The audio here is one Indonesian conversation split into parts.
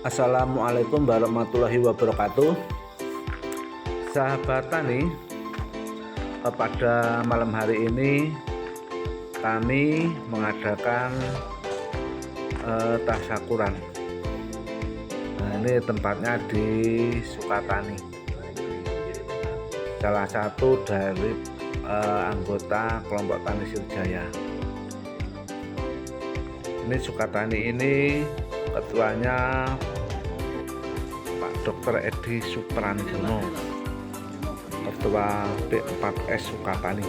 Assalamualaikum warahmatullahi wabarakatuh. Sahabat Tani, pada malam hari ini kami mengadakan tasyakuran. Nah, ini tempatnya di Sukatani, salah satu dari anggota kelompok Tani Sriwijaya. Ini Sukatani ini ketuanya Pak Dr. Edi Supranjono, Ketua P4S Sukatani.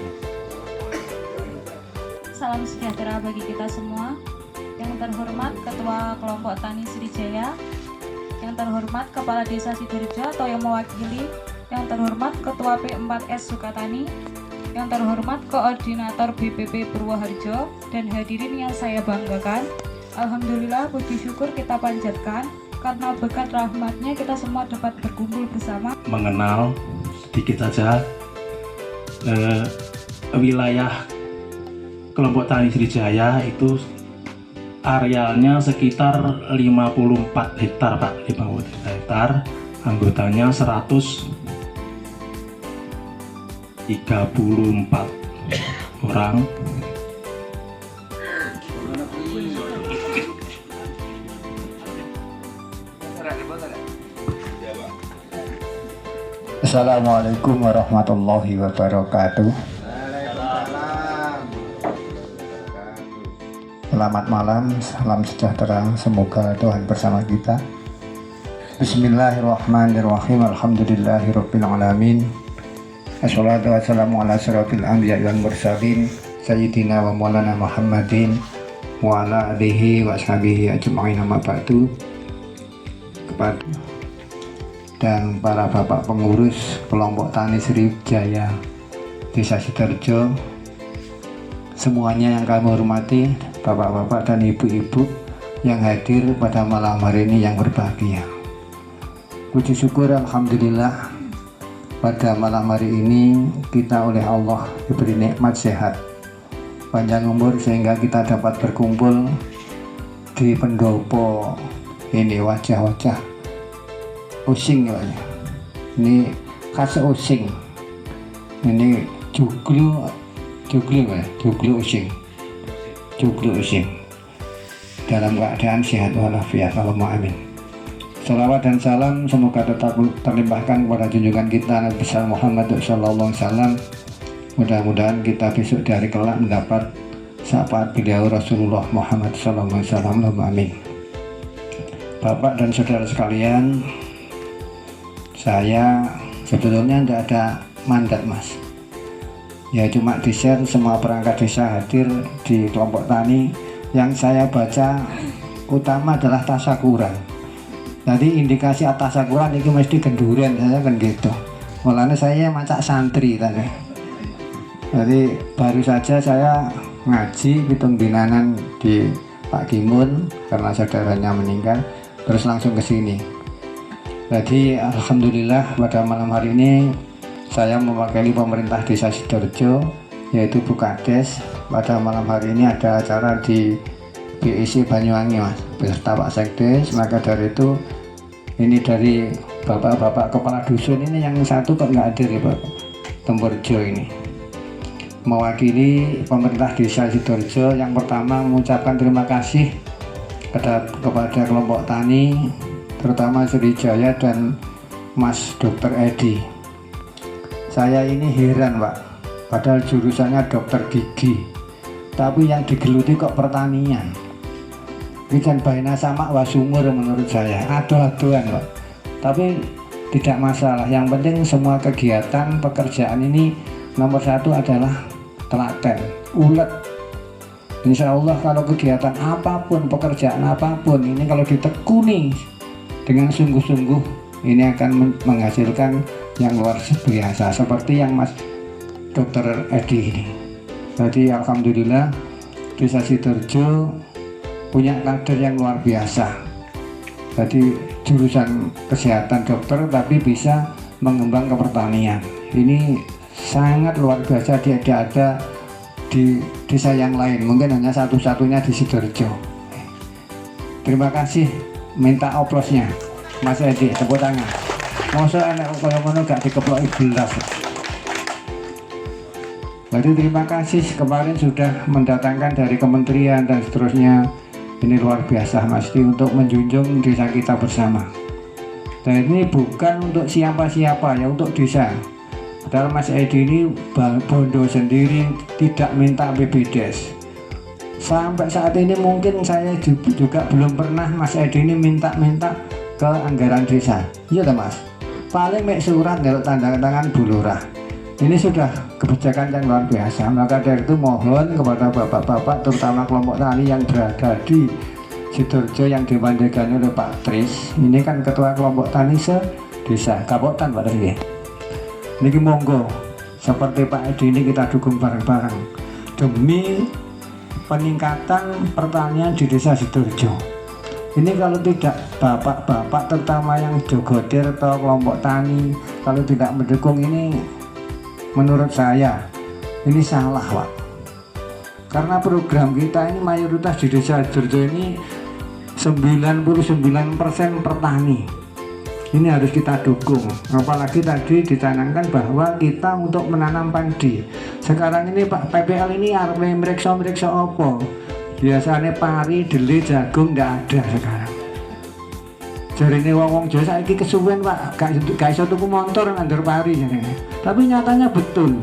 Salam sejahtera bagi kita semua. Yang terhormat Ketua Kelompok Tani Sriwijaya, yang terhormat Kepala Desa Sidorejo atau yang mewakili, yang terhormat Ketua P4S Sukatani, yang terhormat Koordinator BPP Purwoharjo, dan hadirin yang saya banggakan. Alhamdulillah, puji syukur kita panjatkan karena berkat rahmatnya kita semua dapat berkumpul bersama. Mengenal sedikit saja wilayah kelompok Tani Sriwijaya itu arealnya sekitar 54 hektar Pak, 54 hektar, anggotanya 134 orang. Assalamualaikum warahmatullahi wabarakatuh. Selamat malam, salam sejahtera, semoga Tuhan bersama kita. Bismillahirrahmanirrahim. Alhamdulillahirabbil alamin. Assalatu wassalamu ala asyrofil anbiya'i wal mursalin sayyidina wa maulana Muhammadin wa ala alihi wa ashabihi ajma'in, amma ba'du. Kepada dan para bapak pengurus kelompok Tani Sriwijaya Desa Sidorejo, semuanya yang kami hormati, bapak-bapak dan ibu-ibu yang hadir pada malam hari ini yang berbahagia. Puji syukur alhamdulillah, pada malam hari ini kita oleh Allah diberi nikmat sehat, panjang umur, sehingga kita dapat berkumpul di pendopo ini. Wajah-wajah using ya, ini khas using, ini juglu using dalam keadaan sehat walafiat. Allahumma amin. Salawat dan salam semoga tetap terlimpahkan kepada junjungan kita Nabi besar Muhammad sallallahu alaihi wasallam. Mudah-mudahan kita besok di hari kelak mendapat syafaat beliau Rasulullah Muhammad sallallahu alaihi wasallam. Allahumma amin. Bapak dan saudara sekalian, saya sebetulnya tidak ada mandat mas, ya cuma di-share semua perangkat desa hadir di kelompok tani. Yang saya baca utama adalah tasyakuran. Jadi indikasi atas tasyakuran itu mesti gendurian, saya kan gitu. Mulanya saya macak santri tadi. Jadi baru saja saya ngaji pitung dinanan di Pak Kimun karena saudaranya meninggal, terus langsung ke sini. Jadi alhamdulillah pada malam hari ini saya mewakili pemerintah Desa Sidorejo, yaitu Bukades. Pada malam hari ini ada acara di BIC Banyuwangi mas, beserta Pak Sekdes. Maka dari itu ini dari bapak-bapak kepala dusun ini yang satu kok nggak hadir ya Pak Temburjo ini, mewakili pemerintah Desa Sidorejo. Yang pertama mengucapkan terima kasih kepada kelompok tani, terutama Sriwijaya dan Mas Dr. Edi. Saya ini heran Pak, padahal jurusannya dokter gigi, tapi yang digeluti kok pertanian. Ini kan baina sama wasumur menurut saya, ado-adoan Pak. Tapi tidak masalah, yang penting semua kegiatan pekerjaan ini nomor satu adalah telaten, ulet. Insya Allah kalau kegiatan apapun, pekerjaan apapun ini kalau ditekuni dengan sungguh-sungguh, ini akan menghasilkan yang luar biasa seperti yang Mas Dr. Edi ini. Jadi alhamdulillah Desa Sidorejo punya kader yang luar biasa. Jadi jurusan kesehatan dokter tapi bisa mengembang ke pertanian. Ini sangat luar biasa, tidak ada di desa yang lain, mungkin hanya satu-satunya di Sidorejo. Terima kasih minta oplosnya Mas Edi, tepuk tangan. Masa anak kaya ngono gak dikeploki belas. Berarti terima kasih kemarin sudah mendatangkan dari kementerian dan seterusnya. Ini luar biasa Mas Edi untuk menjunjung desa kita bersama. Dan ini bukan untuk siapa-siapa ya, untuk desa. Padahal Mas Edi ini bondo sendiri, tidak minta BPDes. Sampai saat ini mungkin saya juga belum pernah Mas Edi ini minta-minta ke anggaran desa. Iya tak Mas? Paling mek surat dari tanda tangan Bu Lurah. Ini sudah kebijakan yang luar biasa. Maka dari itu mohon kepada bapak-bapak terutama kelompok tani yang berada di Sidoarjo yang dimandikan oleh Pak Tris. Ini kan ketua kelompok tani se-desa Kapotan Pak Tris. Ini monggo seperti Pak Edi ini kita dukung bareng-bareng demi peningkatan pertanian di desa Sidoarjo. Ini kalau tidak bapak-bapak terutama yang jogodir atau kelompok tani kalau tidak mendukung ini, menurut saya ini salah Pak. Karena program kita ini mayoritas di desa Sidoarjo ini 99% petani. Ini harus kita dukung. Apalagi tadi dicanangkan bahwa kita untuk menanam padi. Sekarang ini Pak PPL ini harus meriksa apa? Biasanya pari, deli, jagung ndak ada sekarang. Jadi ini wong Jawa saiki kesuwen Pak, gak iso tuku motor ngandur pari jarene. Tapi nyatanya betul.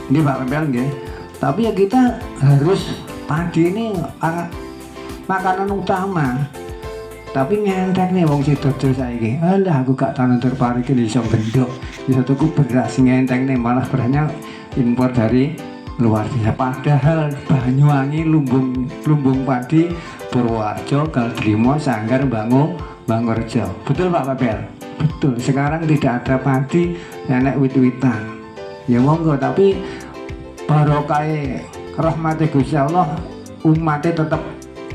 Ini Pak PPL nggih. Tapi ya kita harus padi ini makanan utama. Tapi nyentek nih wong Sidoarjo saiki. Alah aku gak tau nandur pari iki iso gendok. Iso tuku beras nyentek nih, malah berasnya impor dari luar desa. Padahal Banyuwangi, lumbung padi, Purwoarjo, Galdrimo, Sanggar, Bangorjo. Betul Pak Papel? Betul. Sekarang tidak ada padi, nenek wit-witan. Ya monggo, tapi barokah rahmati Gusti Allah, umatnya tetap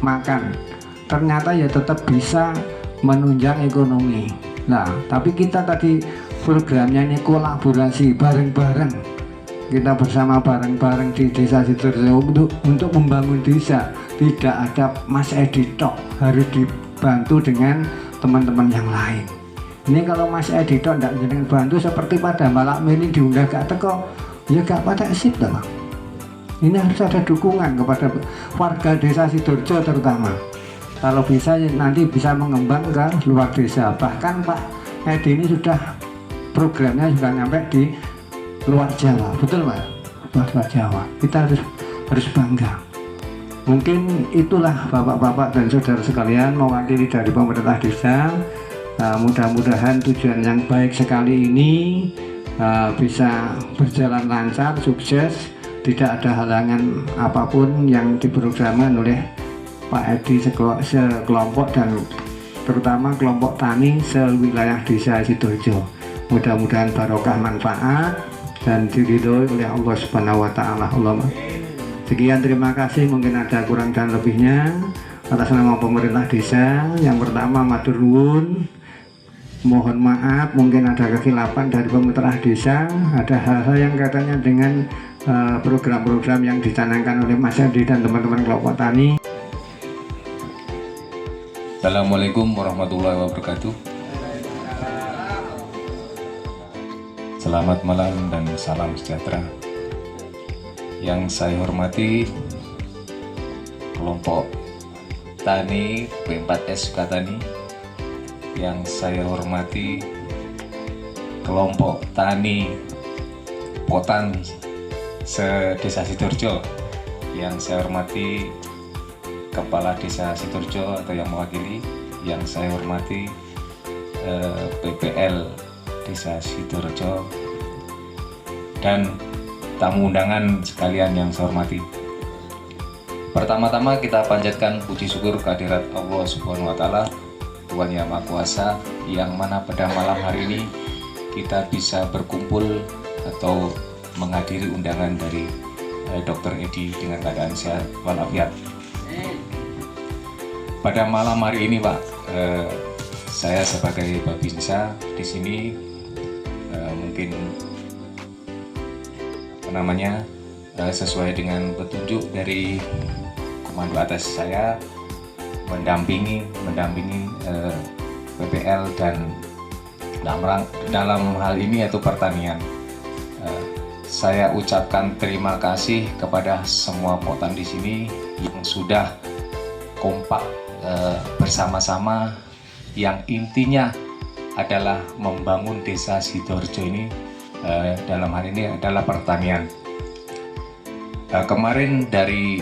makan. Ternyata ya tetap bisa menunjang ekonomi. Nah, tapi kita tadi programnya ini kolaborasi bareng-bareng. Kita bersama bareng-bareng di desa Sidoarjo untuk membangun desa. Tidak ada Mas Edi tok, harus dibantu dengan teman-teman yang lain. Ini kalau Mas Edi tok tidak dengan bantu seperti pada malam ini diunggah gak teko, ya gak pada sip lah. Ini harus ada dukungan kepada warga desa Sidoarjo terutama. Kalau bisa nanti bisa mengembang ke luar desa. Bahkan Pak Edi ini sudah programnya sudah nyampe di luar Jawa, betul Pak? Luar Jawa. Kita harus bangga. Mungkin itulah bapak-bapak dan saudara sekalian mewakili dari pemerintah desa. Mudah-mudahan tujuan yang baik sekali ini bisa berjalan lancar, sukses, tidak ada halangan apapun yang diprogramkan oleh Pak Edi sekelompok dan terutama kelompok tani sewilayah desa Sidoarjo. Mudah-mudahan barokah manfaat dan diridhoi oleh Allah Subhanahu wa taala. Allahumma. Sekian, terima kasih. Mungkin ada kurang dan lebihnya atas nama pemerintah desa. Yang pertama matur nuwun. Mohon maaf mungkin ada kekhilafan dari pemerintah desa, ada hal-hal yang katanya dengan program-program yang dicanangkan oleh Mas Edi dan teman-teman kelompok tani. Assalamualaikum warahmatullahi wabarakatuh. Selamat malam dan salam sejahtera. Yang saya hormati kelompok tani P4S Sukatani. Yang saya hormati kelompok tani Potan se-Desa Sidoarjo. Yang saya hormati Kepala Desa Sidoarjo atau yang mewakili. Yang saya hormati PPL Desa Sidoarjo dan tamu undangan sekalian yang saya hormati. Pertama-tama kita panjatkan puji syukur kehadirat Allah Subhanahu wa taala, Tuhan Yang Maha Kuasa, yang mana pada malam hari ini kita bisa berkumpul atau menghadiri undangan dari Dr. Edi dengan keadaan sehat walafiat. Pada malam hari ini Pak, saya sebagai Babinsa di sini mungkin sesuai dengan petunjuk dari komando atas saya mendampingi mendampingi PPL dan dalam hal ini yaitu pertanian. Saya ucapkan terima kasih kepada semua Poktan di sini yang sudah kompak bersama-sama, yang intinya adalah membangun desa Sidoarjo ini, dalam hal ini adalah pertanian. Kemarin dari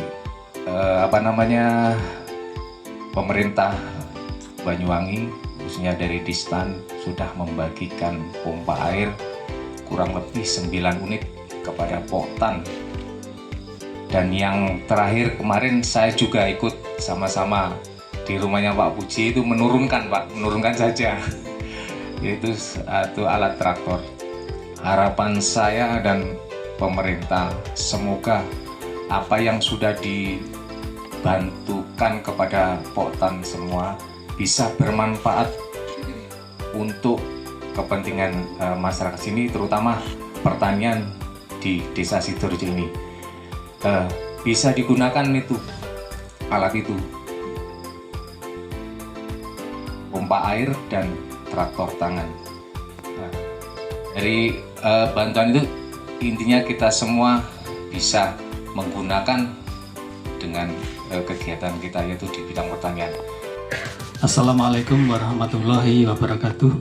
pemerintah Banyuwangi, khususnya dari Distan, sudah membagikan pompa air kurang lebih 9 unit kepada Poktan. Dan yang terakhir kemarin saya juga ikut sama-sama di rumahnya Pak Puji itu menurunkan saja yaitu satu alat traktor. Harapan saya dan pemerintah, semoga apa yang sudah dibantukan kepada Poktan semua bisa bermanfaat untuk kepentingan masyarakat sini, terutama pertanian di desa Sidoarjo ini. Bisa digunakan alat itu, pompa air dan traktor tangan. Dari bantuan itu intinya kita semua bisa menggunakan dengan kegiatan kita, yaitu di bidang pertanian. Assalamualaikum warahmatullahi wabarakatuh.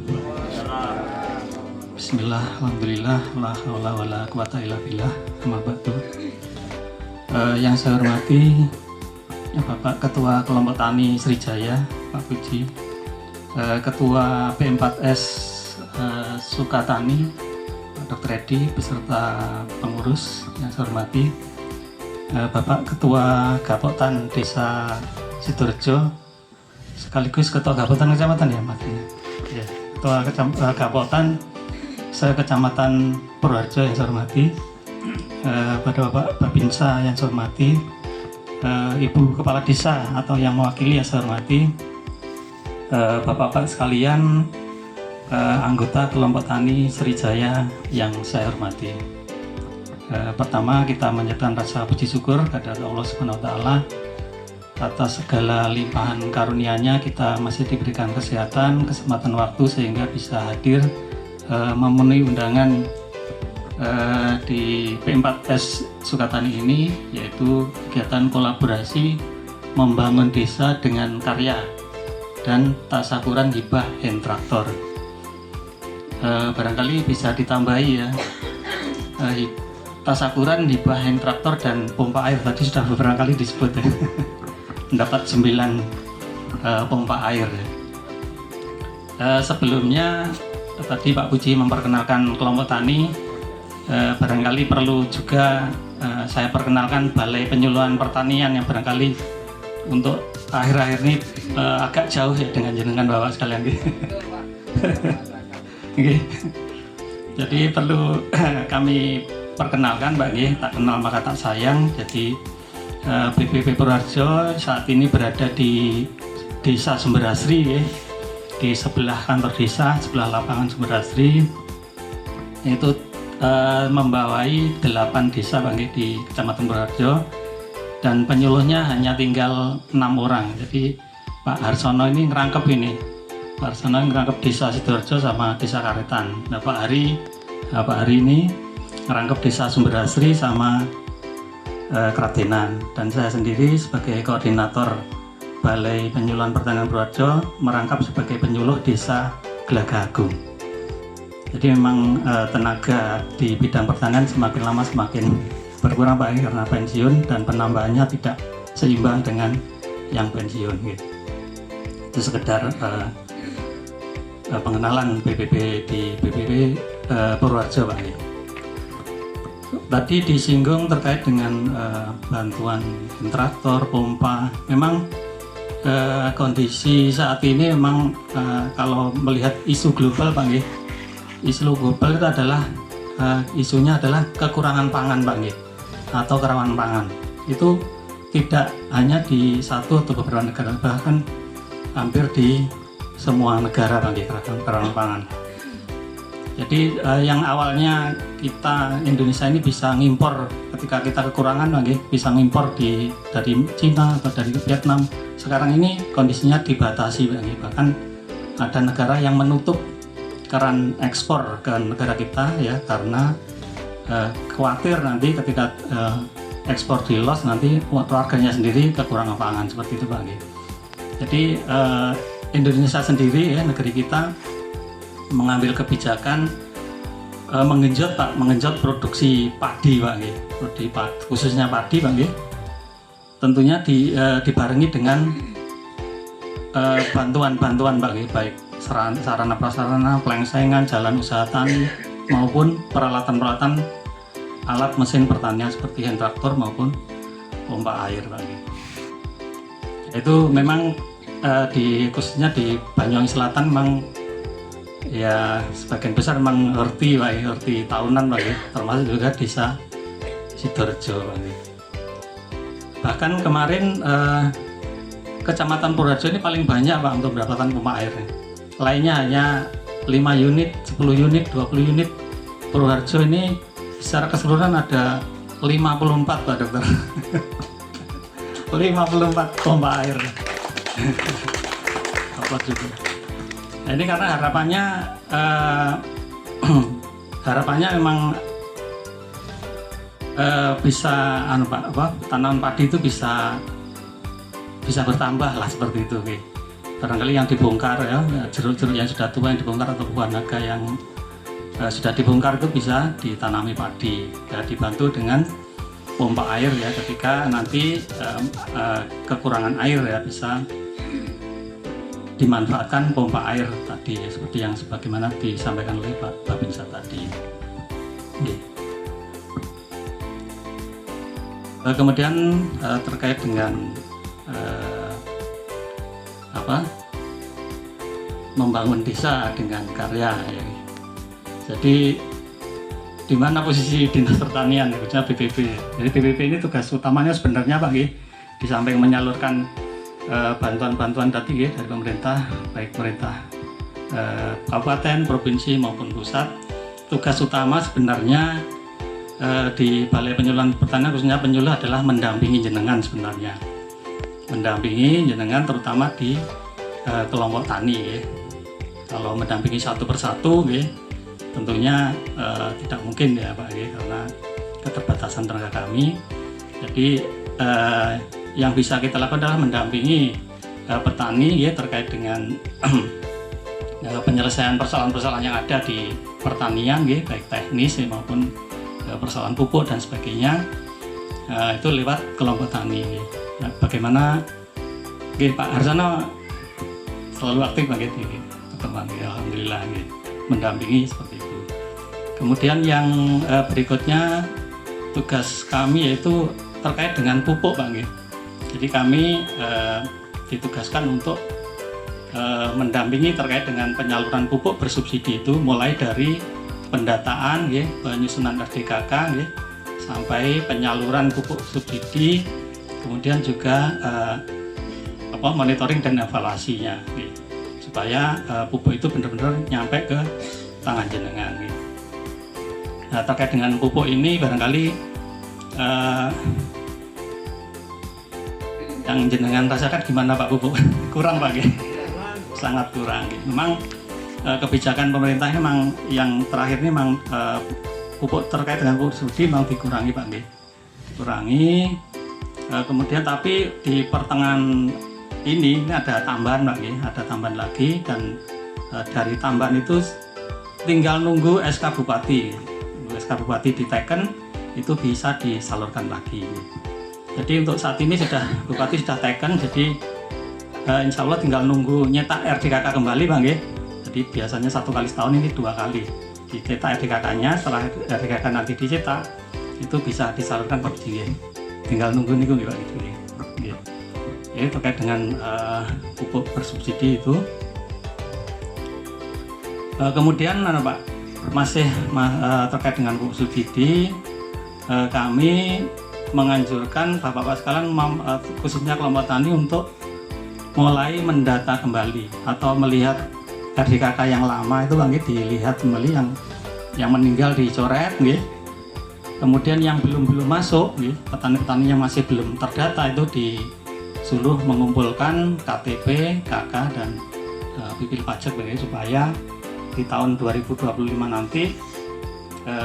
Bismillah, alhamdulillah, la haula wala quwata illa billah, amma ba'du. Yang saya hormati Bapak Ketua Kelompok Tani Srijaya, Pak Puji, Ketua P4S Sukatani, Dr. Edi, beserta pengurus yang saya hormati, Bapak Ketua Gapoktan Desa Sidoarjo, sekaligus Ketua Gapoktan Kecamatan ya, Mas. Ya, Ketua Gapoktan Kecamatan Purworejo yang saya hormati, pada Bapak Babinsa yang saya hormati, Ibu Kepala Desa atau yang mewakili yang saya hormati, Bapak-bapak sekalian, anggota Kelompok Tani Srijaya yang saya hormati. Pertama, kita menyatakan rasa puji syukur kepada Allah Subhanahu wa Ta'ala atas segala limpahan karunia-Nya. Kita masih diberikan kesehatan, kesempatan waktu sehingga bisa hadir memenuhi undangan di P4S Sukatani ini, yaitu kegiatan kolaborasi membangun desa dengan karya dan tasakuran hibah hand traktor. Barangkali bisa ditambahi ya, tasakuran hibah hand traktor dan pompa air tadi sudah beberapa kali disebut ya. Mendapat 9 pompa air. Sebelumnya tadi Pak Puji memperkenalkan kelompok tani. Barangkali perlu juga saya perkenalkan Balai Penyuluhan Pertanian yang barangkali untuk akhir-akhir ini agak jauh ya dengan jenengan Bapak sekalian. Okay. Jadi perlu kami perkenalkan Mbak Nggih, tak kenal maka tak sayang. Jadi BPP Purworejo saat ini berada di Desa Sumberasri ya, di sebelah kantor desa, sebelah lapangan Sumberasri. Itu membawai 8 desa Bang di Kecamatan Purworejo, dan penyuluhnya hanya tinggal 6 orang. Jadi Pak Harsono ini ngerangkep desa Sidoarjo sama desa Karetan. Nah, Pak Hari ini ngerangkep desa Sumberasri sama Kradenan, dan saya sendiri sebagai koordinator Balai Penyuluhan Pertanian Purworejo merangkap sebagai penyuluh desa Gelagagung. Jadi memang tenaga di bidang pertanian semakin lama semakin berkurang Pak karena pensiun, dan penambahannya tidak seimbang dengan yang pensiun gitu. Itu sekedar pengenalan BPP di BPP Purworejo Pak. Tadi disinggung terkait dengan bantuan traktor, pompa. Memang kondisi saat ini memang kalau melihat isu global Pak Nggih, isu global itu adalah isunya adalah kekurangan pangan Pak Nggih, atau kerawanan pangan. Itu tidak hanya di satu atau beberapa negara, bahkan hampir di semua negara Pak Nggih, kerawanan pangan. Jadi yang awalnya kita Indonesia ini bisa ngimpor ketika kita kekurangan lagi, bisa ngimpor dari Cina atau dari Vietnam. Sekarang ini kondisinya dibatasi lagi, bahkan ada negara yang menutup keran ekspor ke negara kita ya, karena khawatir nanti ketika ekspor di loss nanti warganya sendiri kekurangan pangan seperti itu Pak. Jadi Indonesia sendiri ya, negeri kita mengambil kebijakan mengenjot produksi padi Pak, khususnya padi Pak. Tentunya dibarengi dengan bantuan-bantuan Pak, baik sarana prasarana, pelengsengan, jalan usaha tani maupun peralatan-peralatan alat mesin pertanian seperti hand traktor maupun pompa air Pak. Itu memang khususnya di Banyuwangi Selatan memang ya sebagian besar memang horti tahunan Pak, termasuk juga desa Sidorejo Pak. Bahkan kemarin Kecamatan Purworejo ini paling banyak Pak untuk mendapatkan pompa air. Lainnya hanya 5 unit, 10 unit, 20 unit. Purworejo ini secara keseluruhan ada 54 Pak Dokter. 54 pompa air. Apa juga. Nah, ini karena harapannya memang bisa tanaman padi itu bisa bertambah lah seperti itu. Barangkali yang dibongkar ya, jeruk-jeruk yang sudah tua yang dibongkar atau buah naga yang sudah dibongkar itu bisa ditanami padi ya, dibantu dengan pompa air ya, ketika nanti kekurangan air ya bisa dimanfaatkan pompa air tadi ya, seperti yang sebagaimana disampaikan oleh Pak Babinsa tadi. Kemudian terkait dengan membangun desa dengan karya ya. Jadi di mana posisi Dinas Pertanian khususnya BPP. Jadi BPP ini tugas utamanya sebenarnya Pak, di samping menyalurkan bantuan-bantuan tadi dari pemerintah, baik pemerintah kabupaten, provinsi maupun pusat, tugas utama sebenarnya di Balai Penyuluhan Pertanian khususnya penyuluh adalah mendampingi jenengan sebenarnya, mendampingi jenengan terutama di kelompok tani. Kalau mendampingi satu persatu, tentunya tidak mungkin ya Pak, karena keterbatasan tenaga kami. Jadi yang bisa kita lakukan adalah mendampingi petani terkait dengan penyelesaian persoalan-persoalan yang ada di pertanian, baik teknis maupun persoalan pupuk dan sebagainya, itu lewat kelompok tani. Nah, bagaimana Pak Harsono selalu aktif di teman, alhamdulillah mendampingi seperti itu. Kemudian yang berikutnya tugas kami yaitu terkait dengan pupuk Pak. Jadi kami ditugaskan untuk mendampingi terkait dengan penyaluran pupuk bersubsidi itu, mulai dari pendataan, penyusunan RDKK, sampai penyaluran pupuk subsidi, kemudian juga monitoring dan evaluasinya, supaya pupuk itu benar-benar nyampe ke tangan jenengan. Nah, terkait dengan pupuk ini barangkali yang jenengan rasakan gimana Pak, pupuk kurang Pak? Sangat kurang. Memang kebijakan pemerintah memang yang terakhir ini memang pupuk terkait dengan pupuk subsidi memang dikurangi Pak, dikurangi. Kemudian tapi di pertengahan ini ada tambahan Pak, ada tambahan lagi, dan dari tambahan itu tinggal nunggu SK Bupati. SK Bupati diteken itu bisa disalurkan lagi. Jadi untuk saat ini Bupati sudah teken, jadi insya Allah tinggal nunggu nyetak RDKK kembali Bang. Jadi biasanya 1 kali setahun, ini 2 kali dicetak RDKK-nya. Setelah RDKK nanti dicetak itu bisa disalurkan per jingin. Tinggal nunggu nih Bang. Ini terkait dengan pupuk bersubsidi itu. Kemudian Pak, masih terkait dengan pupuk subsidi, kami menganjurkan Bapak-Bapak sekalian, khususnya kelompok tani, untuk mulai mendata kembali atau melihat RDKK yang lama itu Bang, dilihat kembali yang yang meninggal dicoret nggih. Kemudian yang belum masuk nggih, petani-petani yang masih belum terdata itu disuruh mengumpulkan KTP, KK dan pipil pajak nggih, supaya di tahun 2025 nanti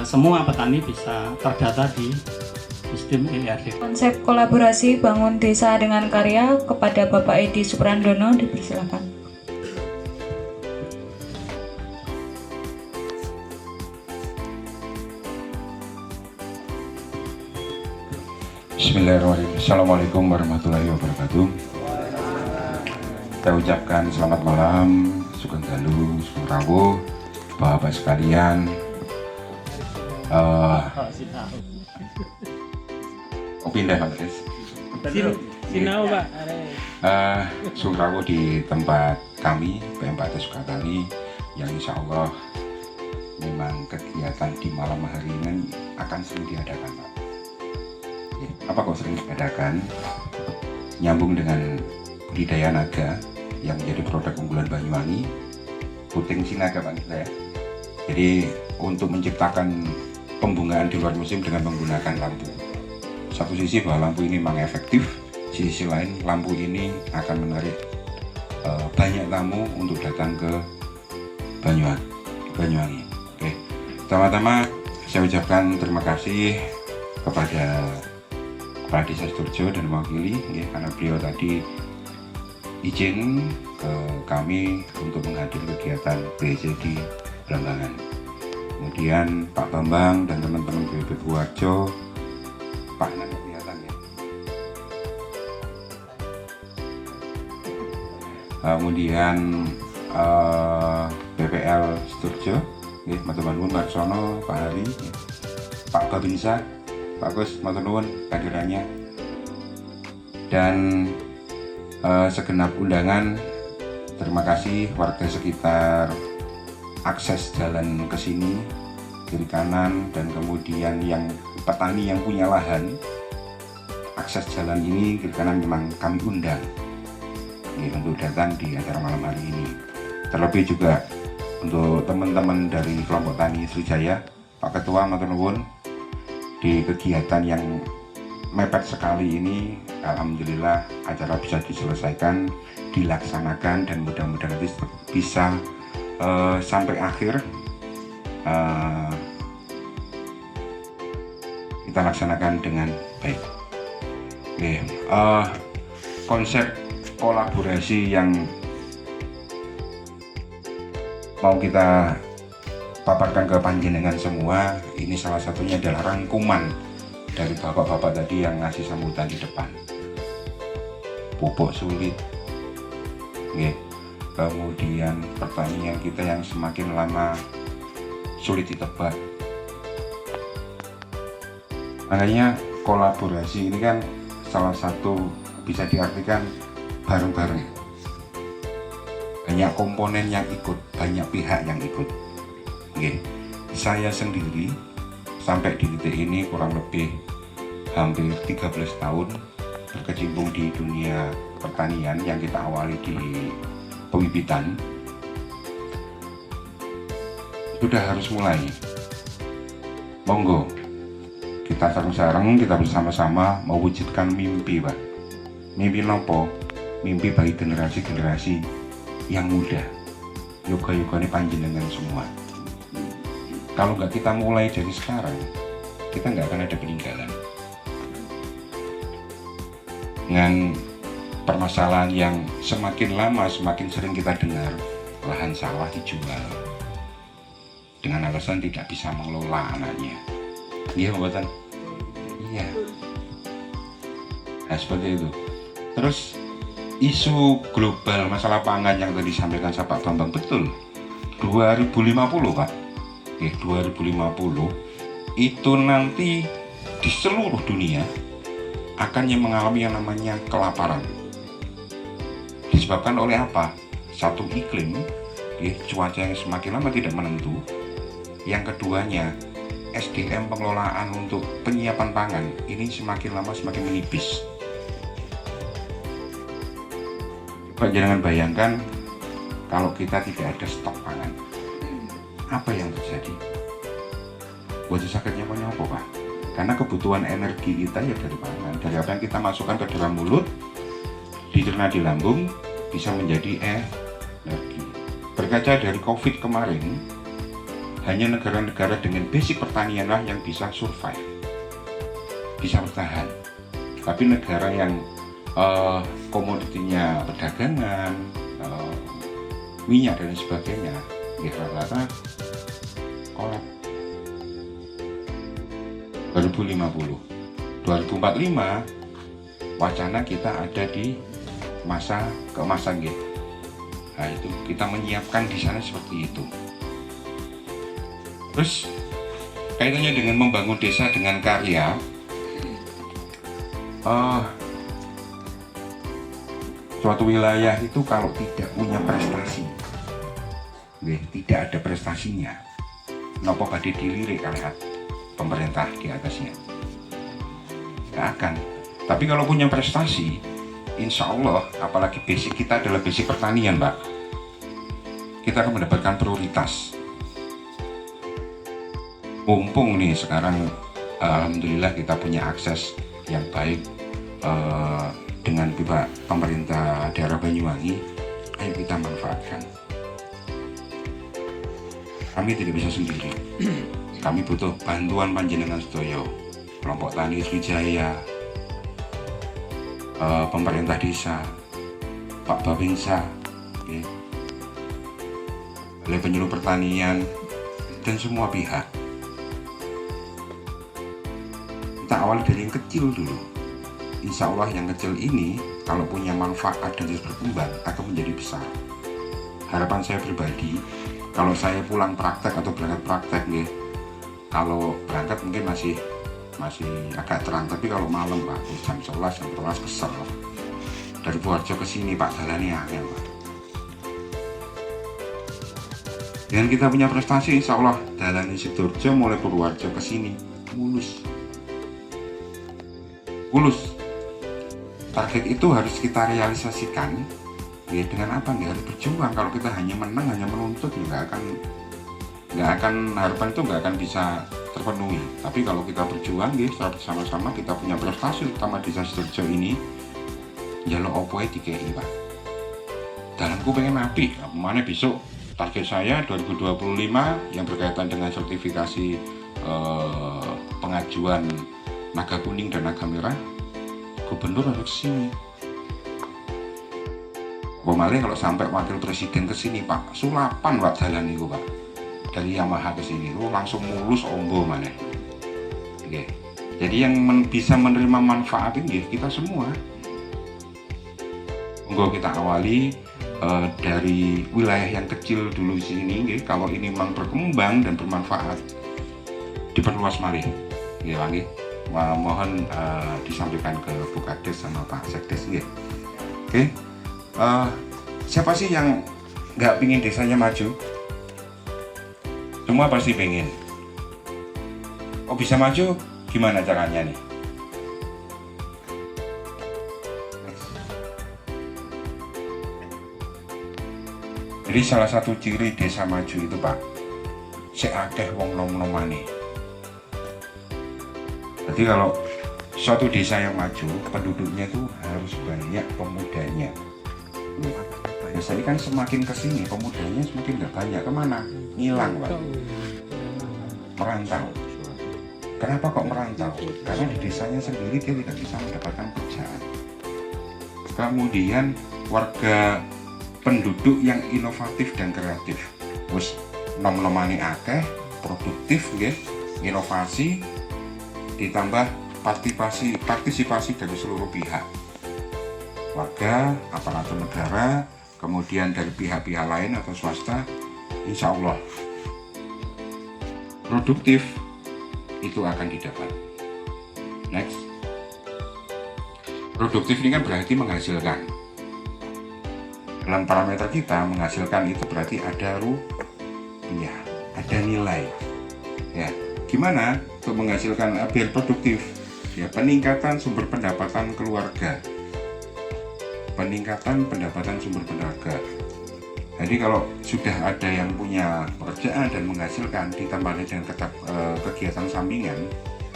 semua petani bisa terdata di sistem ERD. Konsep kolaborasi bangun desa dengan karya kepada Bapak Edi Suprandono dipersilakan. Bismillahirrahmanirrahim. Assalamualaikum warahmatullahi wabarakatuh. Kita ucapkan selamat malam, sugeng dalu, sugeng rawuh, Bapak sekalian. Pindah Pak Kris. Sinau Pak. Sugeng rawuh di tempat kami, PMPT Sukatani, yang insya Allah memang kegiatan di malam hari ini akan sering diadakan Pak. Apa kok sering diadakan? Nyambung dengan budidaya naga yang menjadi produk unggulan Banyuwangi, puting sinaga Pak kita ya. Jadi untuk menciptakan pembungaan di luar musim dengan menggunakan lampu. Satu sisi bahwa lampu ini memang efektif, sisi lain lampu ini akan menarik banyak tamu untuk datang ke Banyuwangi. Oke, pertama-tama saya ucapkan terima kasih kepada Kepala Desa Sidoarjo dan mewakili ya, karena beliau tadi izin ke kami untuk menghadiri kegiatan BC di Blambangan. Kemudian Pak Bambang dan teman-teman BPP Purworejo, Pak nanti kelihatan ya. Kemudian BPL Sidoarjo, ya, matur nuwun Pak Sono, Pak Hari, ya. Pak Babinsa, Pak Gus, matur nuwun kehadirannya. Dan segenap undangan, terima kasih warga sekitar akses jalan ke sini, kiri kanan, dan kemudian yang petani yang punya lahan, akses jalan ini kiri kanan memang kami undang ya, untuk datang di acara malam hari ini. Terlebih juga untuk teman-teman dari kelompok tani Sriwijaya, Pak Ketua matur nuwun, di kegiatan yang mepet sekali ini, alhamdulillah acara bisa diselesaikan, dilaksanakan, dan mudah-mudahan nanti bisa sampai akhir kita laksanakan dengan baik. Oke, konsep kolaborasi yang mau kita paparkan ke panjenengan semua, ini salah satunya adalah rangkuman dari bapak-bapak tadi yang ngasih sambutan di depan. Pupuk sulit, kemudian pertanian kita yang semakin lama sulit ditebak. Makanya kolaborasi ini kan salah satu bisa diartikan bareng-bareng. Banyak komponen yang ikut, banyak pihak yang ikut. Saya sendiri sampai di titik ini kurang lebih hampir 13 tahun berkecimpung di dunia pertanian yang kita awali di pembibitan. Sudah harus mulai. Monggo kita sareng-sareng, kita bersama-sama mewujudkan mimpi, Pak. Mimpi nopo? Mimpi bagi generasi-generasi yang muda. Yoga-yogane panjenengan semua. Kalau nggak kita mulai dari sekarang, kita nggak akan ada peninggalan. Dengan permasalahan yang semakin lama semakin sering kita dengar, lahan sawah dijual dengan alasan tidak bisa mengelola anaknya. Iya, Mbak. Iya. Nah, seperti itu. Terus isu global masalah pangan yang tadi disampaikan Pak Bambang, betul. 2050, Pak. 2050 itu nanti di seluruh dunia akan yang mengalami yang namanya kelaparan. Disebabkan oleh apa? Satu, iklim, cuaca yang semakin lama tidak menentu. Yang keduanya, SDM pengelolaan untuk penyiapan pangan ini semakin lama semakin menipis. Coba jangan bayangkan kalau kita tidak ada stok pangan, apa yang terjadi? Buat sakitnya apa Pak? Karena kebutuhan energi kita ya dari pangan, dari apa yang kita masukkan ke dalam mulut, dicerna di lambung, bisa menjadi energi. Berkaca dari COVID kemarin, hanya negara-negara dengan basic pertanian lah yang bisa survive, bisa bertahan. Tapi negara yang komoditinya perdagangan, minyak dan sebagainya, ya rata-rata kolap. 2050, 2045 wacana kita ada di masa keemasan gitu. Nah itu kita menyiapkan di sana seperti itu. Terus kaitannya dengan membangun desa dengan karya, suatu wilayah itu kalau tidak punya prestasi, tidak ada prestasinya, nopo badhe dilirik kalian pemerintah di atasnya, nggak akan. Tapi kalau punya prestasi, insya Allah, apalagi basic kita adalah basic pertanian Pak, kita akan mendapatkan prioritas. Mumpung nih sekarang alhamdulillah kita punya akses yang baik dengan pihak pemerintah daerah Banyuwangi, ayo kita manfaatkan. Kami tidak bisa sendiri, kami butuh bantuan panjenengan sedaya, kelompok tani Sriwijaya, pemerintah desa, Pak Babinsa, oleh penyuluh pertanian dan semua pihak. Kita awal dari yang kecil dulu. Insya Allah yang kecil ini kalau punya manfaat dan terus berkembang akan menjadi besar. Harapan saya pribadi, kalau saya pulang praktek atau berangkat praktek nih, kalau berangkat mungkin masih agak terang, tapi kalau malam Pak, jam 11, jam 12 kesel. Dari Purworejo ke sini Pak, jalannya angel Pak. Dengan kita punya prestasi, insya Allah jalan Sidoarjo mulai Purworejo ke sini mulus. Target itu harus kita realisasikan. Ya, dengan apa? Nggak harus berjuang. Kalau kita hanya menang, hanya menuntut, nggak akan harapan itu nggak akan bisa terpenuhi. Tapi kalau kita berjuang, secara bersama-sama kita punya prestasi, terutama desa Sidoarjo ini, jalur opoe DKI Pak. Dalamku pengen api. Mana besok target saya 2025 yang berkaitan dengan sertifikasi pengajuan naga kuning dan naga merah, gubernur harus kesini. Pemalih kalau sampai wakil presiden kesini Pak, sulapan Pak jalan itu Pak. Dari Yamaha ke sini itu langsung mulus ombo mana. Oke. Jadi yang bisa menerima manfaat ini kita semua. Monggo kita awali dari wilayah yang kecil dulu sini. Kalau ini memang berkembang dan bermanfaat, diperluas malih. Nggih, mohon disampaikan ke Bu Kades sama Pak Sekdes. Oke. Siapa sih yang nggak pingin desanya maju? Semua pasti pengen. Oh bisa maju? Gimana caranya nih? Jadi salah satu ciri desa maju itu Pak, seakeh wong nom-nomane. Jadi kalau suatu desa yang maju, penduduknya itu harus banyak pemudanya. Biasanya kan semakin kesini pemudanya semakin gak banyak, kemana? Ngilang Pak, merantau. Kenapa kok merantau? Karena di desanya sendiri dia tidak bisa mendapatkan pekerjaan. Kemudian warga penduduk yang inovatif dan kreatif, terus nom-nomane akeh, produktif, inovasi, ditambah partisipasi dari seluruh pihak, warga, aparatur negara, kemudian dari pihak-pihak lain atau swasta, insya Allah produktif itu akan didapat. Next, produktif ini kan berarti menghasilkan. Dalam parameter kita menghasilkan itu berarti ada rupiah, ada nilai. Ya, gimana untuk menghasilkan biar produktif? Ya, peningkatan sumber pendapatan keluarga, peningkatan pendapatan sumber keluarga. Jadi kalau sudah ada yang punya pekerjaan dan menghasilkan ditambah dengan kegiatan sampingan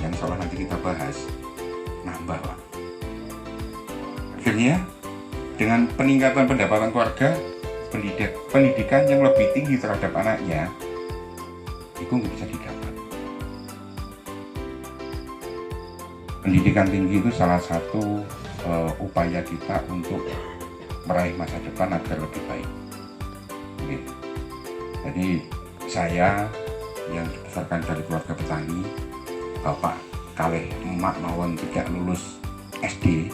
yang insya Allah nanti kita bahas, nambah Pak. Akhirnya dengan peningkatan pendapatan keluarga, pendidikan yang lebih tinggi terhadap anaknya, itu nggak bisa didapat. Pendidikan tinggi itu salah satu upaya kita untuk meraih masa depan agar lebih baik. Oke. Jadi saya yang dibesarkan dari keluarga petani, bapak kalih emak mawon tidak lulus SD,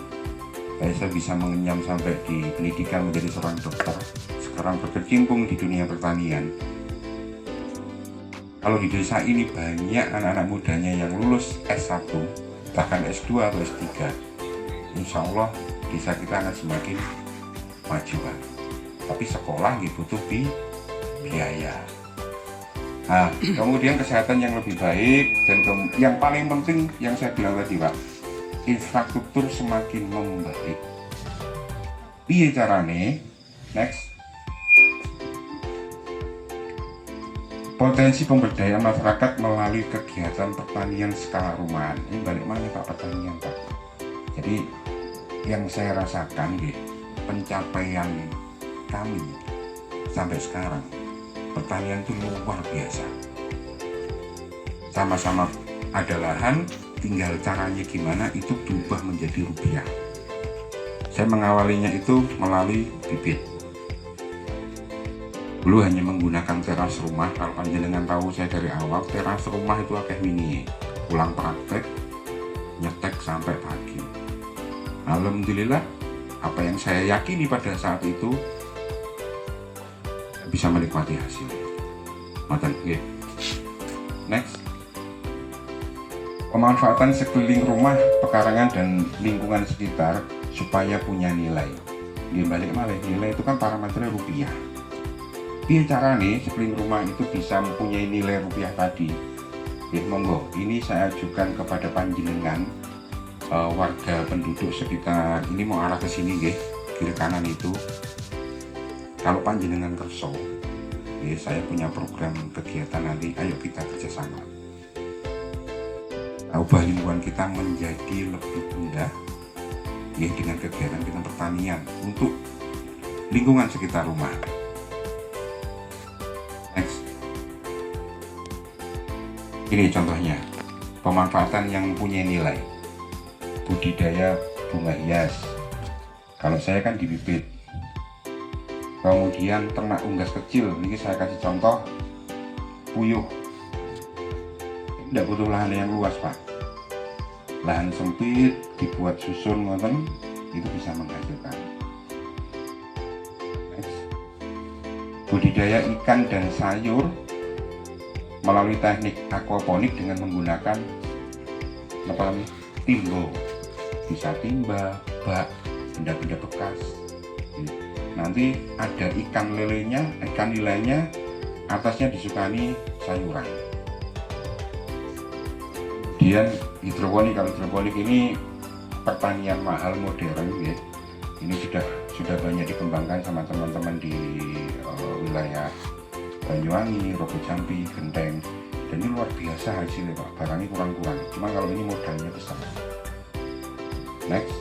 saya bisa mengenyam sampai di pendidikan menjadi seorang dokter, sekarang berkecimpung di dunia pertanian. Kalau di desa ini banyak anak-anak mudanya yang lulus S1, bahkan S2 atau S3, insya Allah desa kita akan semakin maju Pak. Tapi sekolah butuh biaya. Nah, kemudian kesehatan yang lebih baik dan yang paling penting yang saya bilang tadi Pak, infrastruktur semakin membaik. Piye carane? Next. Potensi pemberdayaan masyarakat melalui kegiatan pertanian skala rumahan. Ini balik mana Pak, pertanian Pak. Jadi yang saya rasakan pencapaian kami sampai sekarang, pertanian itu luar biasa. Sama-sama ada lahan, tinggal caranya gimana itu berubah menjadi rupiah. Saya mengawalinya itu melalui bibit. Dulu hanya menggunakan teras rumah. Kalau panjenengan tahu saya dari awal, teras rumah itu akeh mini, pulang praktek, nyetek sampai pagi. Alhamdulillah, apa yang saya yakini pada saat itu bisa menikmati hasil. Next. Pemanfaatan sekeliling rumah, pekarangan dan lingkungan sekitar supaya punya nilai. Balik malah nilai itu kan parameternya rupiah. Biar cara nih sekeliling rumah itu bisa mempunyai nilai rupiah tadi. Monggo, ini saya ajukan kepada panjenengan warga penduduk sekitar ini mau arah ke sini kiri kanan itu. Kalau panjenengan kerso, saya punya program kegiatan nanti, ayo kita kerjasama. Ubah lingkungan kita menjadi lebih indah dengan kegiatan kita pertanian untuk lingkungan sekitar rumah. Next. Ini contohnya, pemanfaatan yang punya nilai. Budidaya bunga hias. Kalau saya kan di bibit. Kemudian ternak unggas kecil, ini saya kasih contoh puyuh. Tidak butuh lahan yang luas Pak, lahan sempit dibuat susun ngoten itu bisa menghasilkan. Next. Budidaya ikan dan sayur melalui teknik aquaponik dengan menggunakan timbo, bisa timba, bak, benda-benda bekas. Nanti ada ikan lelenya, ikan nilainya, atasnya disukani sayuran. Kemudian hidroponik, kalau hidroponik ini pertanian mahal modern ya. Ini sudah banyak dikembangkan sama teman-teman di wilayah Banyuwangi, Rogo Jambi, Genteng. Dan ini luar biasa hasilnya Pak, barangnya kurang-kurang. Cuma kalau ini modalnya besar. Next.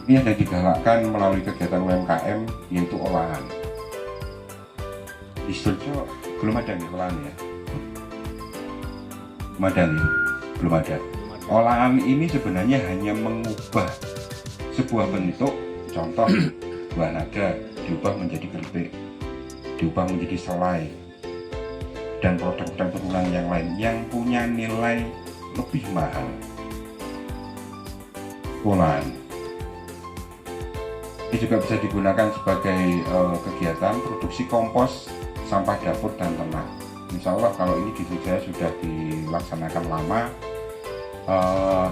Ini ada digalakkan melalui kegiatan UMKM yaitu olahan. Di Sidoarjo belum ada nih olahan ya. Belum ada. Olahan ini sebenarnya hanya mengubah sebuah bentuk, contoh buah naga diubah menjadi keripik, diubah menjadi selai, dan produk-produk turunan yang lain yang punya nilai lebih mahal. Olahan ini juga bisa digunakan sebagai kegiatan produksi kompos, sampah dapur dan ternak. Insya Allah kalau ini di Jogja sudah dilaksanakan lama,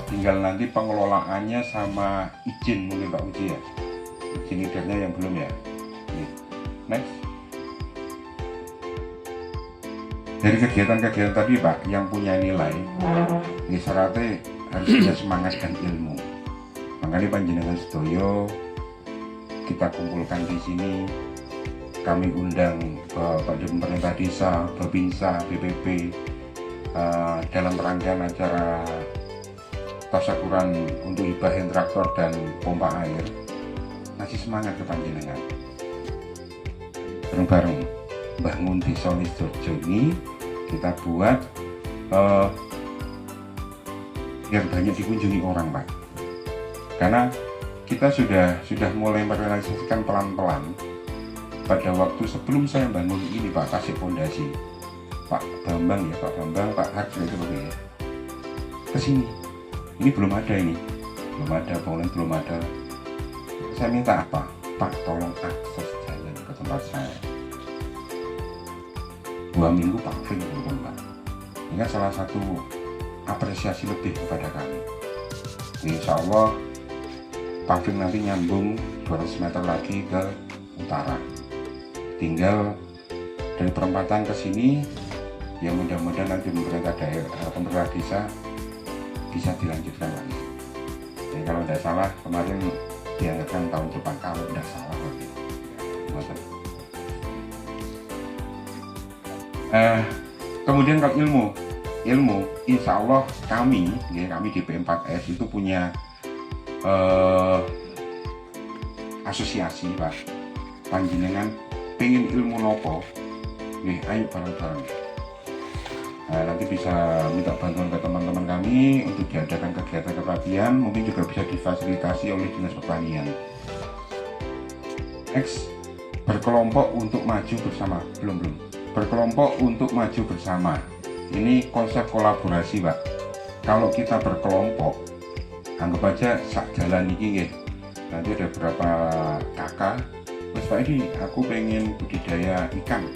tinggal nanti pengelolaannya sama izin mungkin Pak Uji ya, izin idarnya yang belum ya. Next. Dari kegiatan-kegiatan tadi Pak yang punya nilai, ini syaratnya harus punya semangat dan ilmu. Makanya panjenengan sedoyo kita kumpulkan di sini. Kami undang Pak Pemerintah Desa, Babinsa, BPP dalam rangkaian acara tasyakuran untuk hibah traktor dan pompa air. Ngasih semangat ke panjenengan. Bareng-bareng bangun Desa Sidorjo ini kita buat biar banyak dikunjungi orang, Pak. Karena kita sudah mulai merealisasikan pelan-pelan. Pada waktu sebelum saya bangun ini, Pak, kasih fondasi Pak Bambang ya, Pak Bambang, Pak Harjo itu ya, kesini. Ini belum ada, bangunan belum ada. Saya minta apa? Pak, tolong akses jalan ke tempat saya. 2 minggu Pak Vin belum, Pak. Ini salah satu apresiasi lebih kepada kami. Insya Allah Pak Vin nanti nyambung 200 meter lagi ke utara. Tinggal dari perempatan ke sini, ya mudah-mudahan nanti pemerintah daerah, pemerintah desa bisa dilanjutkan lagi. Jadi kalau tidak salah kemarin dianggarkan tahun depan, kalau tidak salah lagi. Kemudian kalau ilmu, insya Allah kami di P4S itu punya asosiasi, Pak. Panjenengan pengen ilmu nopo, ayo bareng-bareng. Nah, nanti bisa minta bantuan ke teman-teman kami untuk diadakan kegiatan kepelatihan, mungkin juga bisa difasilitasi oleh Dinas Pertanian. Next, berkelompok untuk maju bersama. Belum. Berkelompok untuk maju bersama. Ini konsep kolaborasi, Pak. Kalau kita berkelompok, anggap aja sak jalan ini, nanti ada beberapa kakak. Mas Pak Edi, aku pengen budidaya ikan,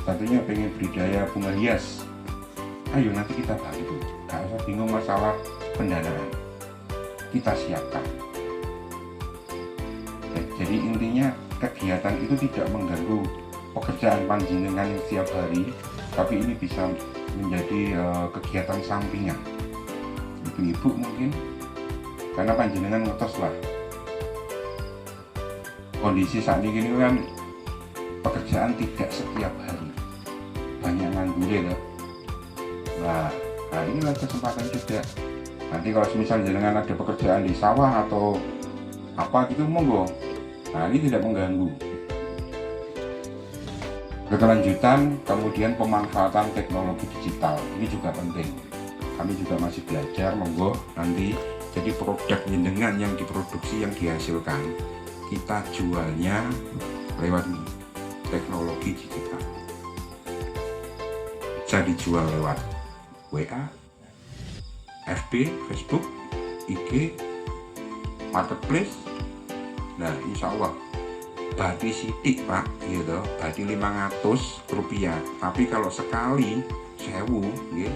satunya pengen budidaya bunga hias. Ayo nanti kita bantu, gak usah bingung masalah pendanaan, kita siapkan. Jadi intinya kegiatan itu tidak mengganggu pekerjaan panjenengan yang setiap hari, tapi ini bisa menjadi kegiatan sampingan. Ibu-ibu mungkin, karena panjenengan ngetos lah. Kondisi saat ini kan pekerjaan tidak setiap hari, banyak nganggur ya. Nah inilah kesempatan juga. Nanti kalau misalnya jenengan ada pekerjaan di sawah atau apa gitu, monggo. Nah ini tidak mengganggu. Berkelanjutan, kemudian pemanfaatan teknologi digital ini juga penting. Kami juga masih belajar, monggo nanti jadi produk jenengan yang diproduksi, yang dihasilkan, kita jualnya lewat teknologi digital. Bisa dijual lewat WA, FB, Facebook, IG, Marketplace. Nah insya Allah badi sidik, Pak, gitu, badi 500 rupiah. Tapi kalau sekali 1000, gitu,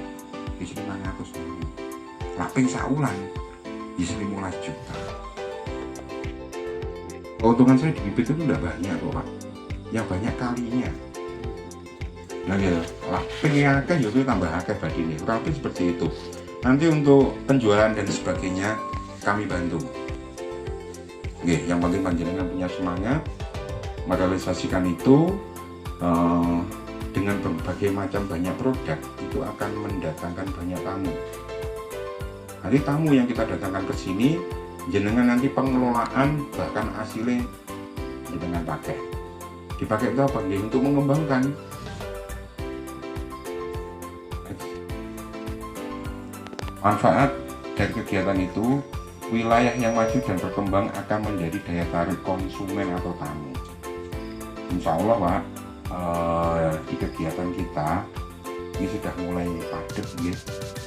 bisa 500 rupiah. Laping saulan bisa 15 juta. Keuntungan saya di bibit itu tidak banyak kok, Pak. Yang banyak kalinya. Nah gitu, laping yang akeh ya itu tambah akeh badine. Tapi seperti itu. Nanti untuk penjualan dan sebagainya kami bantu. Oke, yang penting panjenengan punya semangat merealisasikan itu dengan berbagai macam banyak produk, itu akan mendatangkan banyak tamu. Nanti tamu yang kita datangkan ke sini, jenengan nanti pengelolaan bahkan hasilnya jenengan dipakai itu apa? Untuk mengembangkan. Manfaat dari kegiatan itu, wilayah yang maju dan berkembang akan menjadi daya tarik konsumen atau tamu. Insya Allah, Pak, di kegiatan kita ini sudah mulai padat, ya.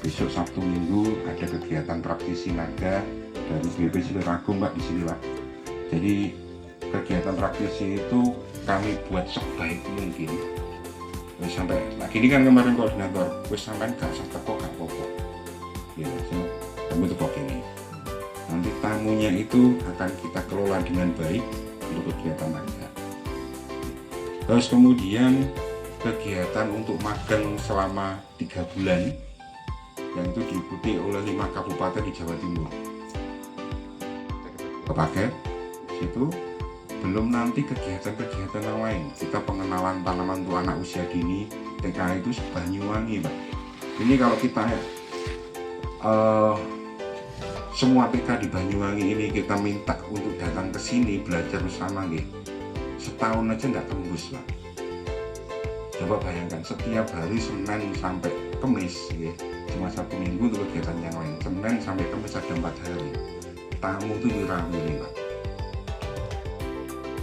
Besok Sabtu Minggu ada kegiatan praktisi naga dari BP Siliragung, Pak, di sini, Pak. Jadi kegiatan praktisi itu kami buat sebaik mungkin. Wis sampai lagi ini kan kemarin koordinator, wis sampai gak usah teko gak apa-apa. Ya, kami teko ini. Nanti tamunya itu akan kita kelola dengan baik untuk kegiatan naga. Terus kemudian kegiatan untuk magang selama 3 bulan yang itu diikuti oleh 5 kabupaten di Jawa Timur. Paket situ. Belum nanti kegiatan-kegiatan yang lain. Kita pengenalan tanaman untuk anak usia dini TK itu Banyuwangi, Pak. Ini kalau kita semua TK di Banyuwangi ini kita minta untuk datang ke sini belajar bersama, setahun aja nggak tembus, Pak. Coba bayangkan setiap hari Senin sampai Kamis, cuma 1 minggu untuk kegiatan yang lain. Senin sampai Kamis ada 4 hari. Tamu itu wirawiri, Pak.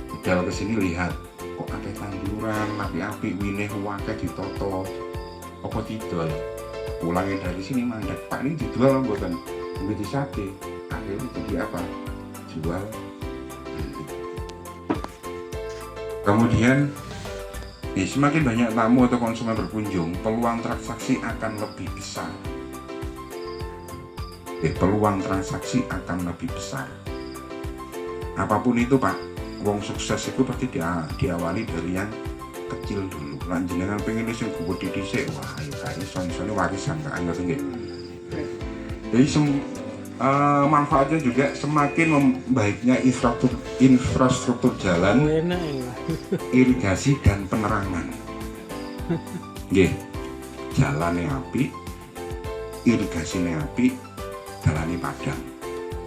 Budal kesini lihat, kok ada tanduran, api-api, wineh, wakil ditoto, apa didol. Pulangin dari sini mandek, Pak ini dijual buatan beli di sate. Akhirnya jadi apa? Jual. Kemudian semakin banyak tamu atau konsumen berkunjung, peluang transaksi akan lebih besar. Peluang transaksi akan lebih besar. Apapun itu, Pak, wong sukses itu pasti diawali dari yang kecil dulu. Lanjenengan pengen sing gede dhisik, wah ayo kae iso-isone warisan Kak Angga nggih. Jadi manfaatnya juga semakin membaiknya infrastruktur jalan, irigasi dan penerangan. Nggih. Jalane apik, irigasinya apik, dalane padang.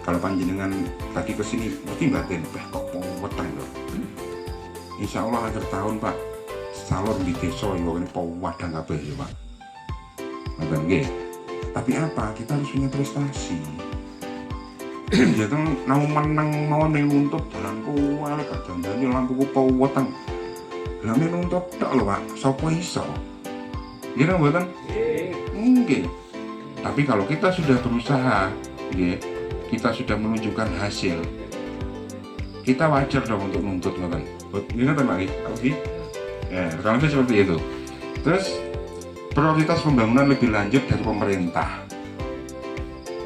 Kalau panjenengan tadi kesini mesti batin, kok weteng loh. Insya Allah akhir tahun, Pak, salon di desa ini wadang kabeh ya, Pak. Nggih. Tapi apa? Kita harus punya prestasi. Ya kan mau menang mau nuntut dalan kuwi kok dandane lampuku weteng. Lah nuntut tok lho, Pak. Sopo iso? Kira mboten? Nggih. Tapi kalau kita sudah berusaha, nggih, kita sudah menunjukkan hasil, kita wajar dong untuk nuntut, ngoten. Ini kan Pak, oke? Ya, kalau itu seperti itu. Terus prioritas pembangunan lebih lanjut dari pemerintah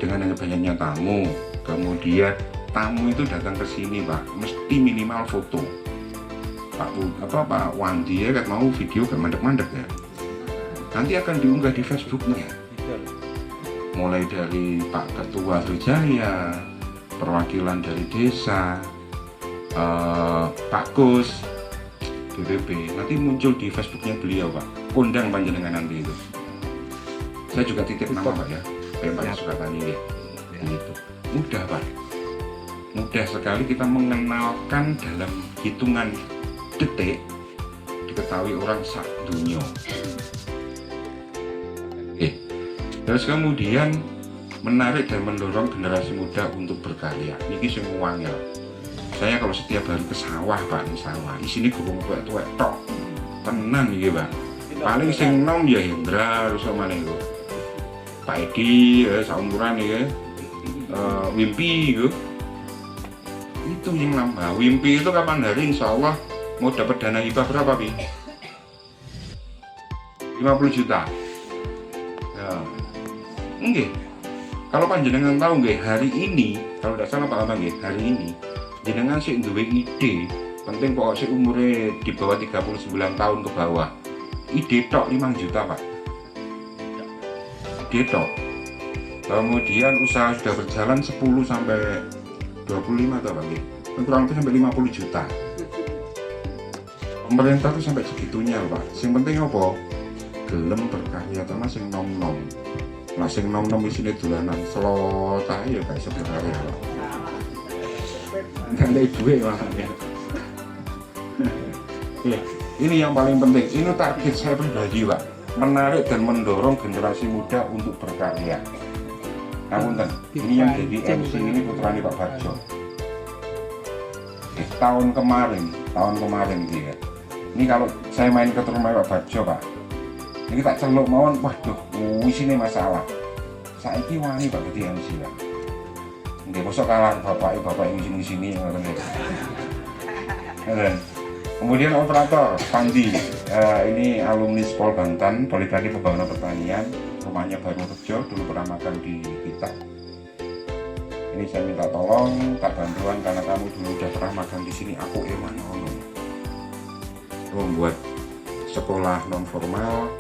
dengan yang banyaknya tamu. Kemudian tamu itu datang ke sini, Pak, mesti minimal foto. Pak Wandi ya kan mau video kan mandek-mandek ya. Nanti akan diunggah di Facebooknya. Mulai dari Pak Ketua Srijaya, perwakilan dari desa, Pak Kus, BPP, nanti muncul di Facebooknya beliau, Pak. Kondang panjenengan nanti itu. Saya juga titip nama, Pak, ya. Pak Sukatani ya. Gitu. Mudah, Pak. Mudah sekali kita mengenalkan dalam hitungan detik diketahui orang sak dunia. Terus kemudian menarik dan mendorong generasi muda untuk berkarya. Niki semuanya. Saya kalau setiap hari ke sawah, Pak, di sawah, isine gurung tuwek-tuwek tok. Tenan iki, Pak. Paling sing nom ya Hendra terus mana itu. Pak Edi saumuran iki. Wimpi itu. Itu yang nambah. Wimpi itu kapan hari insya Allah mau dapat dana hibah berapa, Pi? 50 juta. Ya. Nggih. Kalau panjenengan tahu nggih, hari ini kalau tidak salah Pak Abang nggih, hari ini jenengan sik duwe ide, penting pokok sik umure di bawah 39 tahun ke bawah. Ide tok 5 juta, Pak. Ide tok. Kemudian usaha sudah berjalan 10 sampai 25 atau Pak nggih. Kurang lebih sampai 50 juta. Pemerintah tuh sampai segitunya, Pak. Yang penting apa? Gelem berkarya sama sing nom-nom. Lah sing nom-nom isine dolanan slot ae ya gak iso berkarya, Pak. Enggak ada duit makanya. Ini yang paling penting. Ini target saya pribadi, Pak. Menarik dan mendorong generasi muda untuk berkarya. Ngapunten, ini yang jadi MC ini putrane Pak Barjo. Tahun kemarin dia. Ini kalau saya main ke rumah Pak Barjo, Pak. Ini tak celuk mawon, waduh, isine masalah. Saiki wani Pak dadi MC, Pak. Nggih, mosok kalah bapak ini sini ngoten iki. Kemudian operator Pandi, ini alumni Spol Banten, Politeknik Pembangunan Pertanian, rumahnya baru Rejo, dulu pernah makan di kita. Ini saya minta tolong, tak bantuan karena kamu dulu udah pernah makan di sini, aku Emanono. Membuat sekolah non formal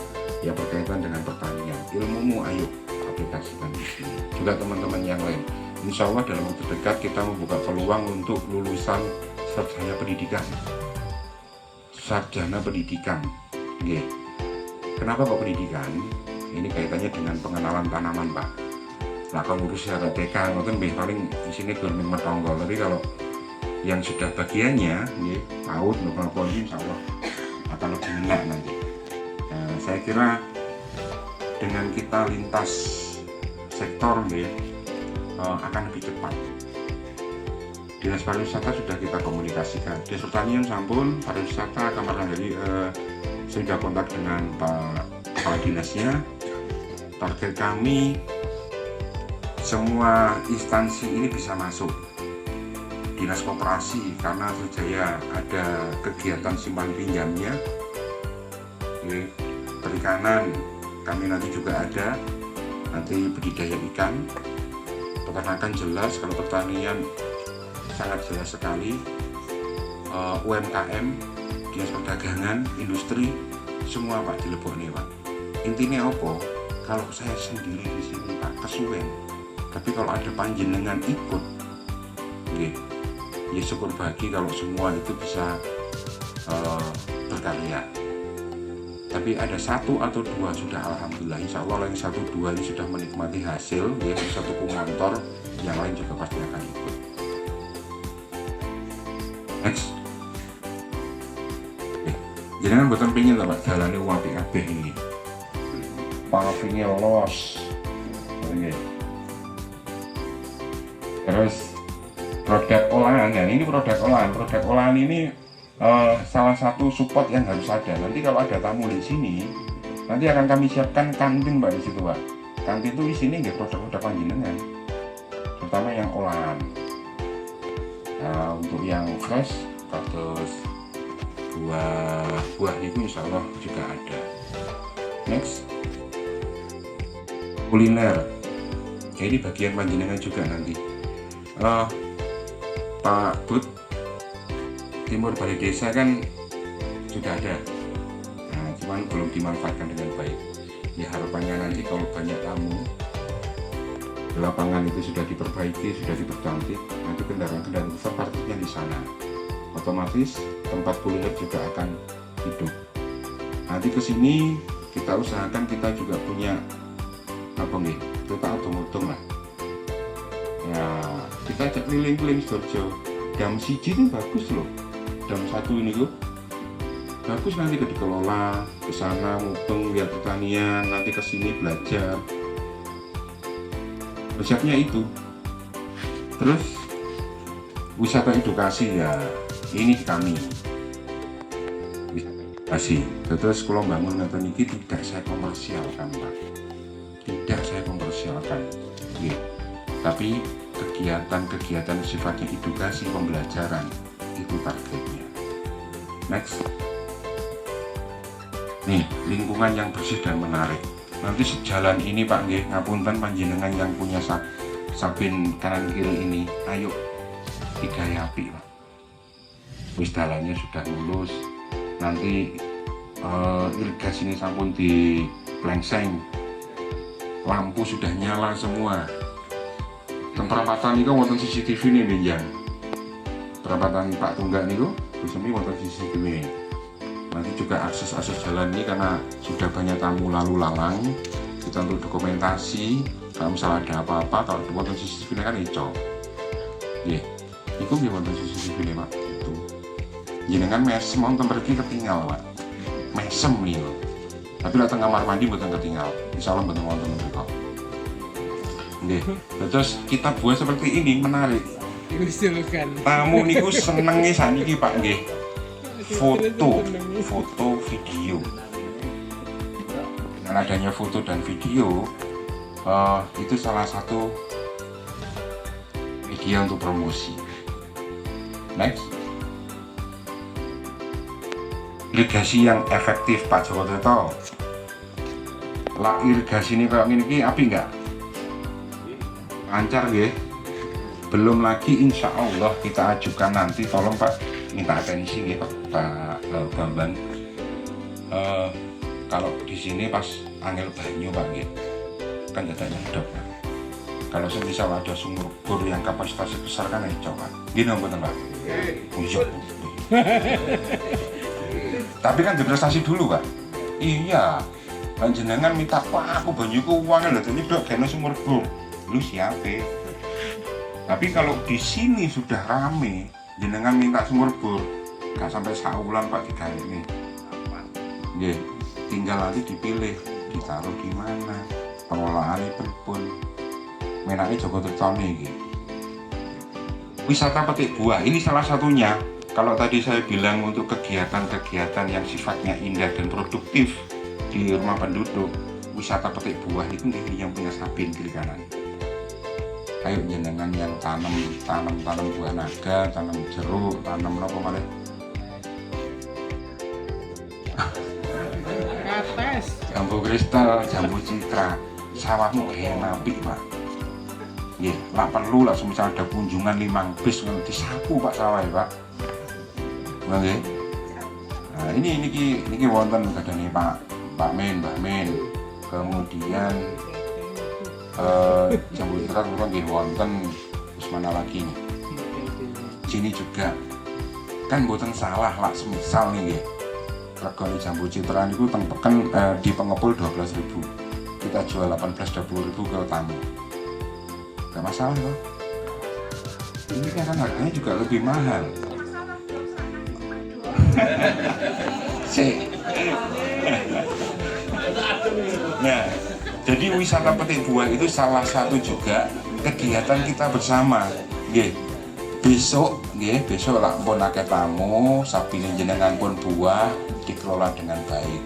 yang berkaitan dengan pertanian. Ilmumu ayo aplikasikan di sini. Juga teman-teman yang lain. Insya Allah dalam waktu dekat kita membuka peluang untuk lulusan sarjana pendidikan. Sarjana pendidikan. Nggih. Kenapa kok pendidikan? Ini kaitannya dengan pengenalan tanaman, Pak. Nah, kalau ngurus syarat TK, mungkin paling di sini belum metonggo. Tapi kalau yang sudah bagiannya, nggih, PAUD, nopo insya Allah akan lebih enak nanti. Nah, saya kira dengan kita lintas sektor, nggih, akan lebih cepat. Dinas pariwisata sudah kita komunikasikan. Dinas pertanian sampun, pariwisata kamar dari sudah kontak dengan Pak Kepala Dinasnya. Target kami semua instansi ini bisa masuk. Dinas Koperasi karena Sriwijaya ada kegiatan simpan pinjamnya. Perikanan kami nanti juga ada, nanti budidaya ikan. Peternakan jelas, kalau pertanian sangat jelas sekali. UMKM, Dinas Perdagangan, industri, semua Pak dilebokne Pak. Intinya apa? Kalau saya sendiri di sini Pak kesuwen. Tapi kalau ada panjenengan ikut, ya syukur bagi kalau semua itu bisa berkarya. Tapi ada 1 atau 2 sudah alhamdulillah, insya Allah yang 1, 2 ini sudah menikmati hasil, ya satu pengantor, yang lain juga pasti akan ikut. Next. Jadi kan buatan pengen lah Pak jalannya uang PKB ini. Pavingnya los. Terus produk olahan, ya ini produk olahan ini salah satu support yang harus ada. Nanti kalau ada tamu di sini, nanti akan kami siapkan kantin Pak di situ Pak. Kantin itu isinya nggak produk-produk panjenengan, terutama yang olahan. Nah, untuk yang fresh, terus buah itu insya Allah juga ada. Next, kuliner. Ya, ini bagian panjenengan juga nanti. Pak Bud, Timur Balai Desa kan sudah ada, nah, cuman belum dimanfaatkan dengan baik. Ya harapannya nanti kalau banyak tamu, lapangan itu sudah diperbaiki, sudah dipercantik, nanti kendaraan-kendaraan besar parkirnya di sana. Otomatis tempat kuliner juga akan hidup. Nanti ke sini kita usahakan kita juga punya apa nih? Kita otom-otom lah. Ya kita cek keliling-keliling Sidoarjo. Dam siji itu bagus loh. Dam 1 ini tuh bagus, nanti dikelola ke sana mupeng lihat pertanian, nanti ke sini belajar. Resepnya itu. Terus wisata edukasi ya ini kami. Wisata edukasi. Terus kalau bangun nonton ini tidak saya komersialkan Pak. Tidak saya komersialkan. Gitu. Tapi kegiatan-kegiatan sifatnya edukasi pembelajaran itu targetnya. Next. Nih, lingkungan yang bersih dan menarik. Nanti sejalan ini Pak nggih, ngapunten panjenengan yang punya sabin kanan kiri ini, ayo digayapi Pak. Wis dalannya sudah lulus. Nanti irigasi ini sampun di plengseng. Lampu sudah nyala semua. Perapatan niku wonten CCTV nih benjang. Perapatan Pak Tunggak niku disemi wonten CCTV. Nanti juga akses jalan ini karena sudah banyak tamu lalu lalang, kita untuk dokumentasi kalau misalnya ada apa-apa, kalau wonten CCTV kan ico. Nggih. Iku nggih wonten CCTV nih Pak. Itu. Jenengan mesem wonten pergi ketinggal Pak. Mesem niku. Tapi datang kamar mandi mboten ketinggal. Insyaallah mboten wonten mriku. Nggih. Terus kita buat seperti ini menarik. Tamu niku senenge saniki Pak nggih. Foto, video. Dengan adanya foto dan video, itu salah satu media untuk promosi. Next, irigasi yang efektif Pak Joko Teto. Lah irigasi ini kayak gini api enggak? Lancar nggih. Belum lagi insya Allah kita ajukan nanti, tolong Pak minta atensi nggih Pak Bambang. Kalau di sini pas angel banyu Pak nggih, kan ada nyedot Pak. Kalau semisal ada sumur bor yang kapasitasnya besar kan coba gini mboten Pak. Iya. Tapi kan diprestasi dulu Pak. Iya. Panjenengan minta Pak aku banyuku uangnya lho dadi dok kene sumur bor. Lu siapa? Tapi kalau di sini sudah rame, jenengan minta sumur bor, gak sampai saulan Pak digawe ini. Nggih, tinggal nanti dipilih ditaruh di mana, pengelolaannya pripun. Menake Joko Tirtone iki. Wisata petik buah ini salah satunya. Kalau tadi saya bilang untuk kegiatan-kegiatan yang sifatnya indah dan produktif di rumah penduduk, wisata petik buah itu yang punya Sabin kiri kanan. Ayo jenengan yang tanam buah naga, tanam jeruk, tanam apa malih? Jambu kristal, jambu citra, sawahmu enak Pak. Nggih, lak perlu lah semisal ada kunjungan 5 bis disapu Pak sawah ya Pak. Nggih. Nah, ini wonten kadane Pak Men, Mbak Men. Kemudian jambu citra kula nggih wonten terus mana lagi nih. Sini juga kan mboten salah lah semisal nih nggih. Regane jambu citra niku teng peken di pengepul 12.000. Kita jual 18-20.000 ke tamu. Gak masalah loh. Ini kan harganya juga lebih mahal. Nah, jadi wisata petik buah itu salah satu juga kegiatan kita bersama. Nggih. Besok lah pun akeh tamu, sapine jenengan pun buah dikelola dengan baik.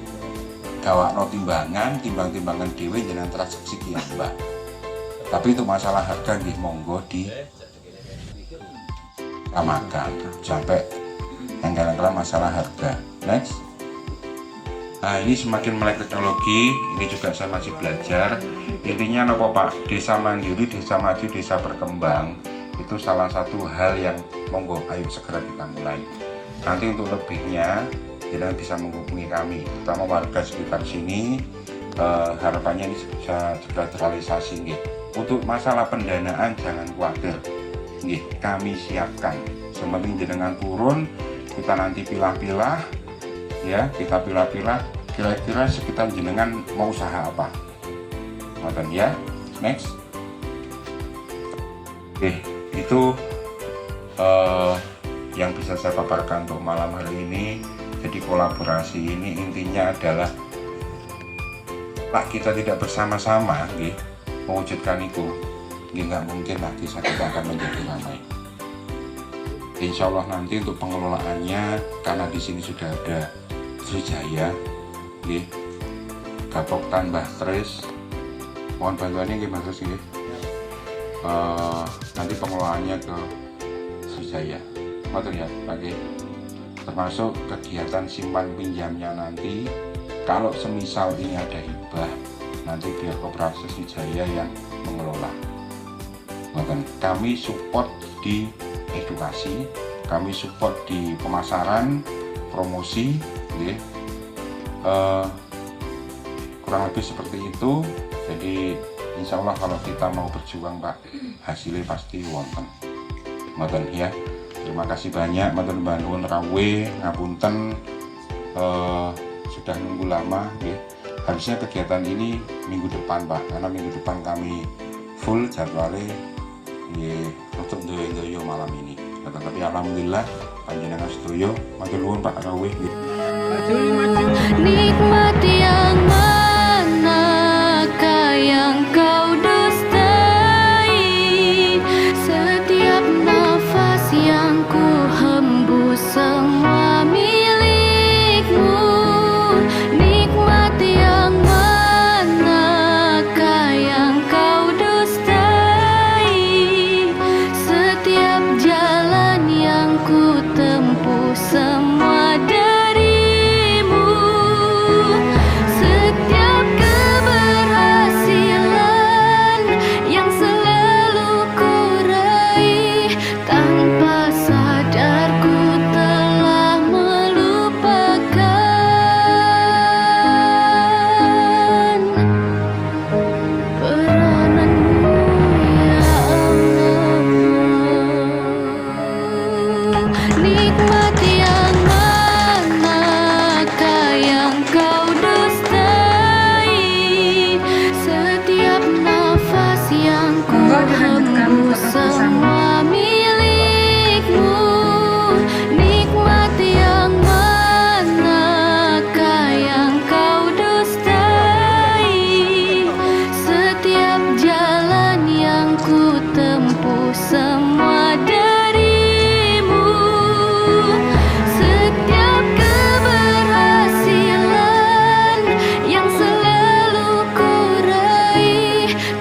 Gawakno timbang-timbangan dhewe jenengan transaksi ki Mbak. Tapi itu masalah harga nggih monggo di samakan sampai enggal-enggalan masalah harga. Next. Nah, ini semakin melek teknologi, ini juga saya masih belajar. Intinya apa Pak? Desa mandiri, desa maju, desa berkembang itu salah satu hal yang monggo ayo segera kita mulai. Nanti untuk lebihnya kita bisa menghubungi kami, terutama warga sekitar sini. Harapannya ini bisa segera terrealisasi nggih. Untuk masalah pendanaan jangan khawatir, nggih kami siapkan. Sementing jenengan turun, kita nanti pilah-pilah, ya kita pilah-pilah. Kira-kira sekitar jenengan mau usaha apa? Ngoten ya. Next. Oke, itu yang bisa saya paparkan untuk malam hari ini. Jadi kolaborasi ini intinya adalah kita tidak bersama-sama, nggih. Mewujudkan itu nggak mungkin lah desa kita akan menjadi ramai. Insya Allah nanti untuk pengelolaannya karena di sini sudah ada Srijaya, Gapoktan Mbah Tris, mohon bantuannya nggih Mas Tris nggih. Nanti pengelolaannya ke Srijaya, ngoten ya Pak nggih. Termasuk kegiatan simpan pinjamnya nanti kalau semisal ini ada hibah nanti biar Koperasi Srijaya yang mengelola. Kami support di edukasi, kami support di pemasaran, promosi, kurang lebih seperti itu. Jadi insya Allah kalau kita mau berjuang Pak, hasilnya pasti wonten. Ngoten ya. Terima kasih banyak, matur nuwun rawuh, ngapunten sudah nunggu lama. Harusnya kegiatan ini minggu depan Pak, karena minggu depan kami full jadwalnya untuk doyo malam ini. Tapi alhamdulillah panjenengan sedoyo matur nuwun Pak rawuh. Nikmat yang manakah yang kau dustai? Setiap nafas yang ku hembus semua milikmu. Nikmat yang manakah yang kau dustai? Setiap jalan yang ku tempuh semua darimu. Setiap keberhasilan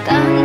tanpa